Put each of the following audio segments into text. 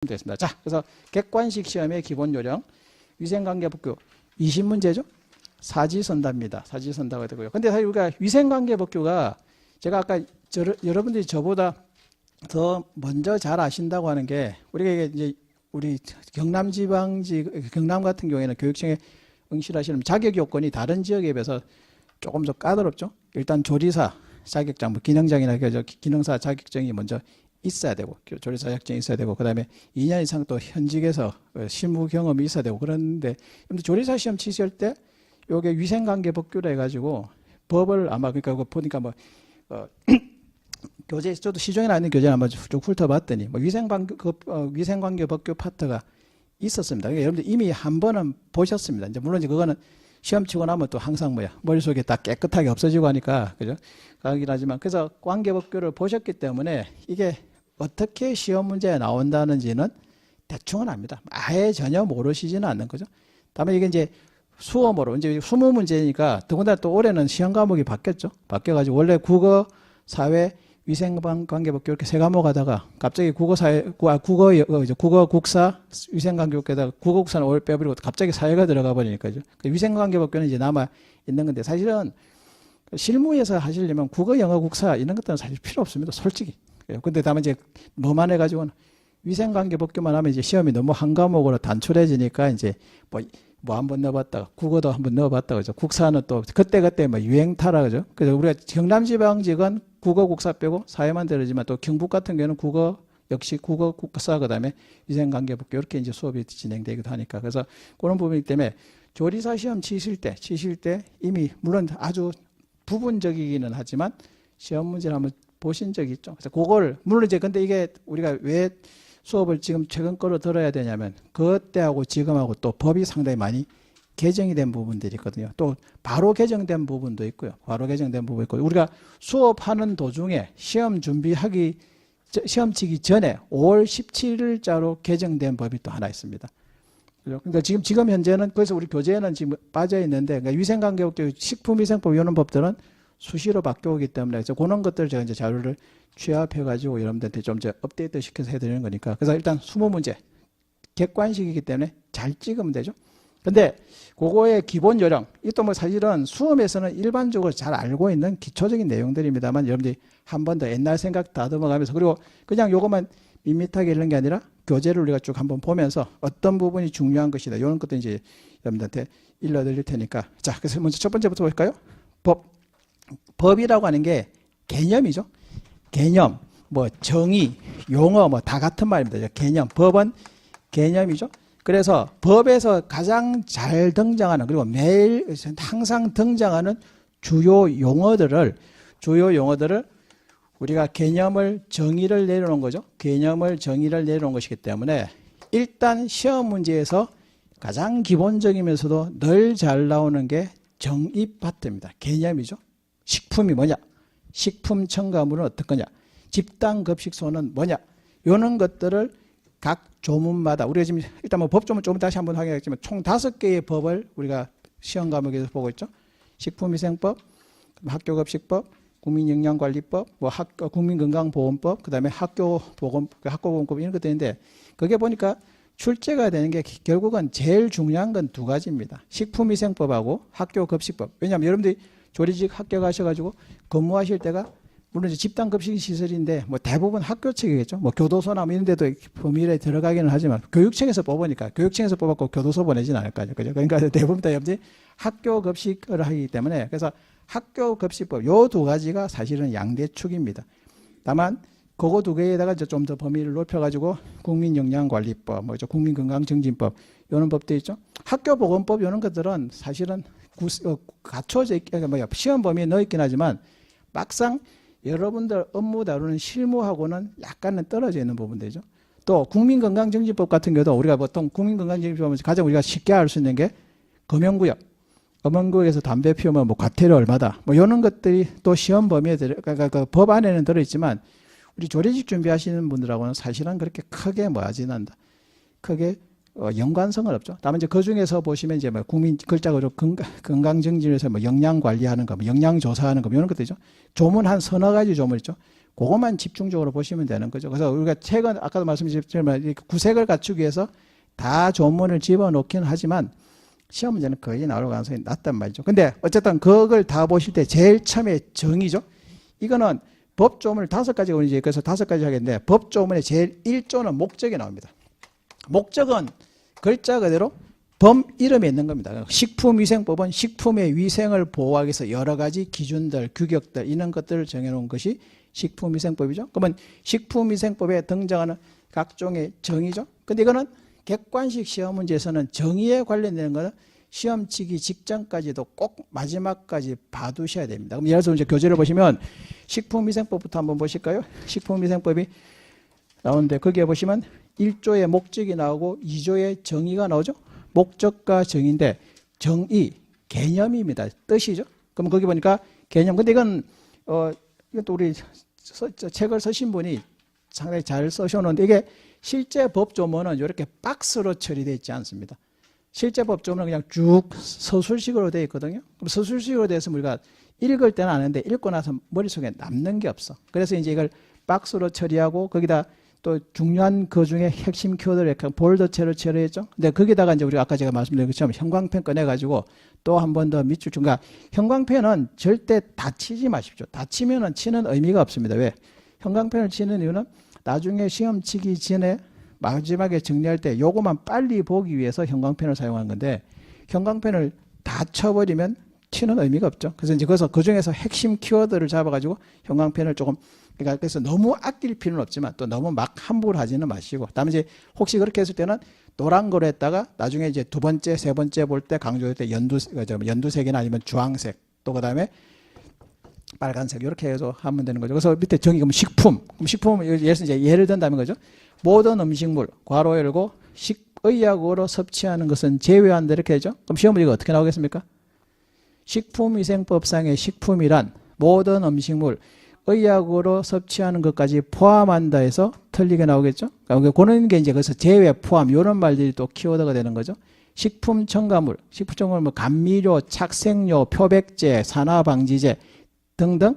되겠습니다. 자, 그래서 객관식 시험의 기본 요령, 위생관계법규 20문제죠. 사지선다입니다. 사지선다가 되고요. 근데 사실 우리가 위생관계법규가 제가 아까 여러분들이 저보다 더 먼저 잘 아신다고 하는 게 우리가 이제 우리 경남 같은 경우에는 교육청에 응시하시는 자격 요건이 다른 지역에 비해서 조금 더 까다롭죠. 일단 조리사 자격증, 뭐 기능장이나 기능사 자격증이 먼저 있어야 되고, 조리사 자격증이 있어야 되고, 그 다음에 2년 이상 또 현직에서 실무 경험이 있어야 되고, 그런데 조리사 시험 치실 때 요게 위생관계법규라 해가지고 법을 아마 그러니까 보니까 뭐 교재, 저도 시중에 나있는 교재를 한번 쭉 훑어봤더니 뭐 위생관계법규 파트가 있었습니다. 그러니까 여러분들 이미 한 번은 보셨습니다. 이제 물론 이제 그거는 시험 치고 나면 또 항상 머릿속에 다 깨끗하게 없어지고 하니까, 그죠? 하긴 하지만, 그래서 관계법규를 보셨기 때문에 이게 어떻게 시험 문제에 나온다는지는 대충은 압니다. 아예 전혀 모르시지는 않는 거죠. 다만 이게 이제 수험으로, 이제 20문제니까 더군다나 또 올해는 시험 과목이 바뀌었죠. 바뀌어가지고 원래 국어, 사회, 위생관계법규 이렇게 세 과목 하다가 갑자기 국어, 국사, 위생관계법규에다가 국어, 국사는 올 빼버리고 갑자기 사회가 들어가 버리니까요. 위생관계법규는 이제 남아 있는 건데 사실은 실무에서 하시려면 국어, 영어, 국사 이런 것들은 사실 필요 없습니다. 솔직히. 근데 다만 이제 뭐만 해가지고는 위생관계법규만 하면 이제 시험이 너무 한 과목으로 단출해지니까 이제 뭐 한번 넣어봤다가 국어도 한번 넣어봤다가 그죠. 국사는 또 그때 뭐 유행타라 그죠. 그래서 우리가 경남지방직은 국어, 국사 빼고 사회만 들으지만 또 경북 같은 경우는 국어 역시 국어, 국사 그다음에 위생관계법규 이렇게 이제 수업이 진행되기도 하니까 그래서 그런 부분이기 때문에 조리사 시험 치실 때 이미 물론 아주 부분적이기는 하지만 시험 문제를 한번 보신 적이 있죠. 그래서 그걸 물론 이제 근데 이게 우리가 왜 수업을 지금 최근 거로 들어야 되냐면 그때하고 지금하고 또 법이 상당히 많이 개정이 된 부분들이 있거든요. 또 바로 개정된 부분도 있고요. 바로 개정된 부분도 있고 우리가 수업하는 도중에 시험 치기 전에 5월 17일자로 개정된 법이 또 하나 있습니다. 그러니까 지금 현재는 그래서 우리 교재에는 지금 빠져 있는데 그러니까 위생관계법규, 식품위생법 이런 법들은 수시로 바뀌어오기 때문에 그래서 그런 것들을 제가 이제 자료를 취합해가지고 여러분들한테 좀 이제 업데이트 시켜서 해드리는 거니까 그래서 일단 20문제 객관식이기 때문에 잘 찍으면 되죠. 근데 그거의 기본 요령 이또 뭐 사실은 수험에서는 일반적으로 잘 알고 있는 기초적인 내용들입니다만 여러분들이 한 번 더 옛날 생각 다듬어가면서 그리고 그냥 요것만 밋밋하게 읽는 게 아니라 교재를 우리가 쭉 한번 보면서 어떤 부분이 중요한 것이다 이런 것도 이제 여러분들한테 일러드릴 테니까 자 그래서 먼저 첫 번째부터 볼까요? 법이라고 하는 게 개념이죠. 개념, 뭐 정의, 용어 뭐 다 같은 말입니다. 개념, 법은 개념이죠. 그래서 법에서 가장 잘 등장하는 그리고 매일 항상 등장하는 주요 용어들을 우리가 개념을 정의를 내려놓은 거죠. 개념을 정의를 내려놓은 것이기 때문에 일단 시험 문제에서 가장 기본적이면서도 늘 잘 나오는 게 정의 파트입니다. 개념이죠. 식품이 뭐냐? 식품 첨가물은 어떤 거냐? 집단급식소는 뭐냐? 이런 것들을 각 조문마다 우리가 지금 일단 뭐 법조문 조금 다시 한번 확인하겠지만 총 5개의 법을 우리가 시험 과목에서 보고 있죠. 식품위생법, 학교급식법, 국민영양관리법, 뭐 국민건강보건법, 그다음에 학교보건법 이런 것들인데 그게 보니까 출제가 되는 게 결국은 제일 중요한 건 두 가지입니다. 식품위생법하고 학교급식법. 왜냐하면 여러분들이 조리직 학교 가셔가지고 근무하실 때가 물론 이제 집단급식 시설인데 뭐 대부분 학교 측이겠죠. 뭐 교도소나 뭐 이런 데도 범위에 들어가기는 하지만 교육청에서 뽑으니까 교육청에서 뽑았고 교도소 보내진 않을 거죠. 그죠? 그러니까 대부분 다 여러분들이 학교 급식을 하기 때문에 그래서 학교 급식법 요 두 가지가 사실은 양대축입니다. 다만 그거 두 개에다가 좀 더 범위를 높여가지고 국민영양관리법, 뭐 국민건강증진법 이런 법도 있죠. 학교보건법 이런 것들은 사실은 갖춰져 시험 범위에 넣어 있긴 하지만 막상 여러분들 업무 다루는 실무하고는 약간은 떨어져 있는 부분들이죠. 또 국민건강증진법 같은 경우도 우리가 보통 국민건강증진법은 가장 우리가 쉽게 알 수 있는 게 검역구역에서 담배 피우면 뭐 과태료 얼마다 뭐 이런 것들이 또 시험 범위에 그러니까 그 법 안에는 들어있지만 우리 조리직 준비하시는 분들하고는 사실은 그렇게 크게 뭐하지는 않는다. 크게 연관성은 없죠. 다만 이제 그 중에서 보시면 이제 뭐 국민 글자로 건강증진에서 뭐 영양 관리하는 거, 뭐 영양 조사하는 거, 뭐 이런 것들이죠. 조문 한 서너 가지 조문 있죠. 그것만 집중적으로 보시면 되는 거죠. 그래서 우리가 최근 아까도 말씀드렸지만 구색을 갖추기 위해서 다 조문을 집어넣긴 하지만 시험 문제는 거의 나올 가능성이 낮단 말이죠. 근데 어쨌든 그걸 다 보실 때 제일 처음에 정의죠. 이거는 법조문을 5가지가 이제 그래서 5가지 하겠는데 법조문의 제일 1조는 목적이 나옵니다. 목적은 글자 그대로 범 이름에 있는 겁니다. 식품위생법은 식품의 위생을 보호하기 위해서 여러 가지 기준들, 규격들 이런 것들을 정해놓은 것이 식품위생법이죠. 그러면 식품위생법에 등장하는 각종의 정의죠. 근데 이거는 객관식 시험 문제에서는 정의에 관련되는 것은 시험 치기 직전까지도 꼭 마지막까지 봐두셔야 됩니다. 그럼 예를 들어서 이제 교재를 보시면 식품위생법부터 한번 보실까요? 식품위생법이 나오는데 거기에 보시면 1조의 목적이 나오고 2조의 정의가 나오죠. 목적과 정의인데 정의, 개념입니다. 뜻이죠. 그럼 거기 보니까 개념. 근데 이건 이것도 우리 책을 쓰신 분이 상당히 잘 써셨는데 이게 실제 법조문은 이렇게 박스로 처리되어 있지 않습니다. 실제 법조문은 그냥 쭉 서술식으로 되어 있거든요. 그럼 서술식으로 되어서 우리가 읽을 때는 아는데 읽고 나서 머릿속에 남는 게 없어. 그래서 이제 이걸 박스로 처리하고 거기다 또 중요한 그 중에 핵심 키워드를 볼드체로 처리했죠. 근데 거기다가 이제 우리가 아까 제가 말씀드린 것처럼 형광펜 꺼내가지고 또 한 번 더 밑줄 준. 그러니까 형광펜은 절대 다치지 마십시오. 다치면은 치는 의미가 없습니다. 왜? 형광펜을 치는 이유는 나중에 시험 치기 전에 마지막에 정리할 때 요거만 빨리 보기 위해서 형광펜을 사용하는 건데 형광펜을 다 쳐버리면 치는 의미가 없죠. 그래서 이제 거기서 그 중에서 핵심 키워드를 잡아가지고 형광펜을 조금 그러니까 그래서 너무 아낄 필요는 없지만 또 너무 막 함부로 하지는 마시고 다음에 이제 혹시 그렇게 했을 때는 노란 거로 했다가 나중에 이제 두 번째, 세 번째 볼 때 강조할 때 연두색이나 아니면 주황색 또 그 다음에 빨간색 이렇게 해서 하면 되는 거죠. 그래서 밑에 정의 그럼 식품, 그럼 식품 예를 든다는 거죠. 모든 음식물 괄호 열고 식의약으로 섭취하는 것은 제외한다 이렇게 하죠. 그럼 시험 문제가 어떻게 나오겠습니까? 식품위생법상의 식품이란 모든 음식물 의약으로 섭취하는 것까지 포함한다 해서 틀리게 나오겠죠. 그러니까 그런 게 이제 그래서 제외 포함 이런 말들이 또 키워드가 되는 거죠. 식품 첨가물, 식품 첨가물 뭐 감미료, 착색료, 표백제, 산화방지제 등등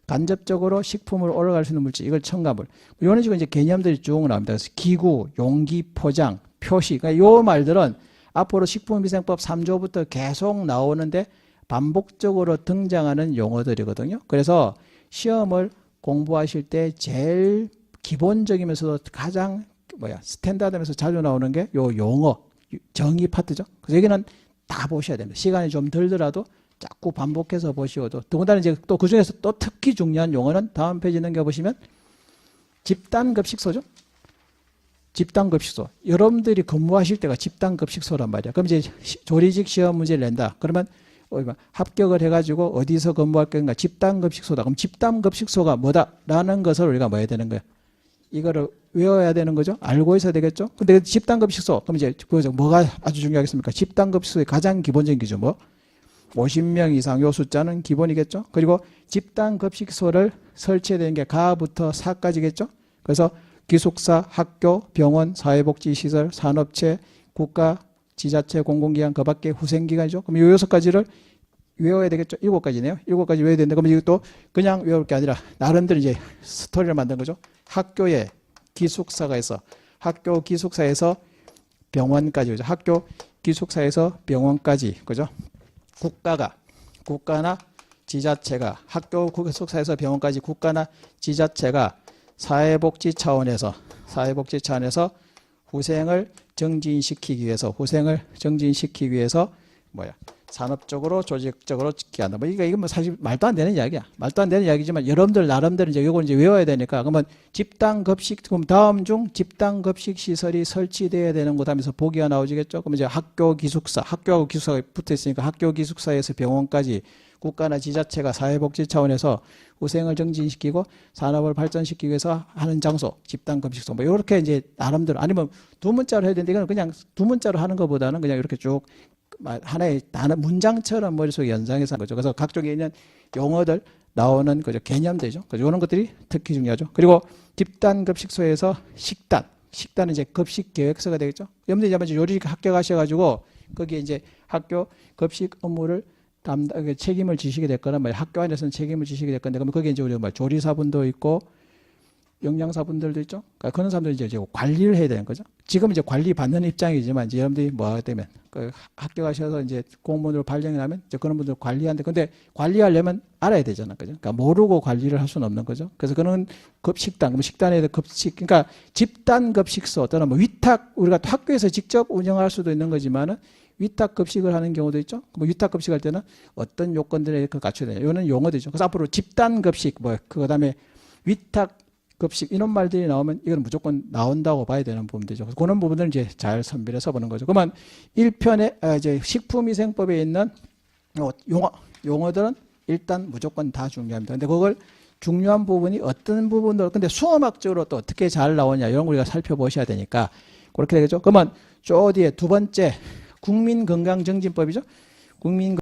간접적으로 식품을 올라갈 수 있는 물질 이걸 첨가물. 이런 식으로 이제 개념들이 쭉 나옵니다. 그래서 기구, 용기, 포장, 표시. 그러니까 이 말들은 앞으로 식품위생법 3조부터 계속 나오는데 반복적으로 등장하는 용어들이거든요. 그래서 시험을 공부하실 때 제일 기본적이면서도 가장 스탠다드면서 자주 나오는 게 요 용어, 정의 파트죠. 그래서 여기는 다 보셔야 됩니다. 시간이 좀 들더라도 자꾸 반복해서 보시고도 더군다나 이제 또 그중에서 또 특히 중요한 용어는 다음 페이지 넘겨보시면 집단급식소죠. 집단급식소. 여러분들이 근무하실 때가 집단급식소란 말이야. 그럼 이제 조리직 시험 문제를 낸다. 그러면 합격을 해가지고 어디서 근무할 건가? 집단급식소다. 그럼 집단급식소가 뭐다라는 것을 우리가 뭐 해야 되는 거야? 이거를 외워야 되는 거죠. 알고 있어야 되겠죠. 근데 집단급식소 그럼 이제 그거죠. 뭐가 아주 중요하겠습니까? 집단급식소의 가장 기본적인 기준 뭐? 50명 이상 요 숫자는 기본이겠죠. 그리고 집단급식소를 설치해야 되는 게 가부터 사까지겠죠. 그래서 기숙사, 학교, 병원, 사회복지시설, 산업체, 국가, 지자체, 공공기관, 그 밖에 후생기관이죠. 그럼 요 6가지를 외워야 되겠죠. 7가지네요. 7가지 외워야 되는데 그럼 이것도 그냥 외울 게 아니라 나름대로 이제 스토리를 만든 거죠. 학교에 기숙사가 있어. 학교 기숙사에서 병원까지 그죠. 학교 기숙사에서 병원까지 그죠. 국가나 지자체가 학교 기숙사에서 병원까지 국가나 지자체가 사회복지 차원에서 후생을 정진시키기 위해서 산업적으로 조직적으로 지키게 한다. 이건 뭐 사실 말도 안 되는 이야기야. 말도 안 되는 이야기지만 여러분들 나름대로 이제 이걸 이제 외워야 되니까 그러면 그럼 다음 중 집단급식 시설이 설치돼야 되는 것 하면서 보기가 나오지겠죠. 그럼 이제 학교하고 기숙사가 붙어 있으니까 학교 기숙사에서 병원까지 국가나 지자체가 사회복지 차원에서 후생을 정진시키고 산업을 발전시키기 위해서 하는 장소, 집단급식소 뭐 이렇게 이제 나름대로 아니면 두 문자로 해야 되는데 이건 그냥 두 문자로 하는 것보다는 그냥 이렇게 쭉 하나의 단어 문장처럼 머릿속에 연상해서 하는 거죠. 그래서 각종에 있는 용어들 나오는 거죠. 개념되죠. 그래서 이런 것들이 특히 중요하죠. 그리고 집단급식소에서 식단 식단은 이제 급식 계획서가 되겠죠. 여러분들이 이제 요리 합격하셔가지고 거기에 이제 학교 급식 업무를 책임을 지시게 될 거란 말이에요. 학교 안에서는 책임을 지시게 될 건데, 그러면 거기에 이제 우리가 조리사분도 있고, 영양사분들도 있죠. 그러니까 그런 사람들이 이제 관리를 해야 되는 거죠. 지금 이제 관리 받는 입장이지만, 이제 여러분들이 뭐 하게 되면, 합격하셔서 이제 공무원으로 발령이 나면, 이제 그런 분들 관리하는데, 근데 관리하려면 알아야 되잖아. 그죠? 그러니까 모르고 관리를 할 수는 없는 거죠. 그래서 그런 급식단, 그럼 식단에 대해 급식, 그러니까 집단 급식소 또는 뭐 위탁, 우리가 학교에서 직접 운영할 수도 있는 거지만은, 위탁 급식을 하는 경우도 있죠. 뭐 위탁 급식할 때는 어떤 요건들에 갖춰야 되냐. 이거는 용어들이죠. 그래서 앞으로 집단 급식, 그다음에 위탁 급식 이런 말들이 나오면 이건 무조건 나온다고 봐야 되는 부분들이죠. 그래서 그런 부분을 이제 잘 선별해서 보는 거죠. 그러면 1편에 이제 식품위생법에 있는 용어들은 일단 무조건 다 중요합니다. 근데 그걸 중요한 부분이 어떤 부분으로, 근데 수험학적으로 또 어떻게 잘 나오냐 이런 걸 우리가 살펴보셔야 되니까 그렇게 되겠죠. 그러면 저 뒤에 두 번째 국민건강증진법이죠. 국민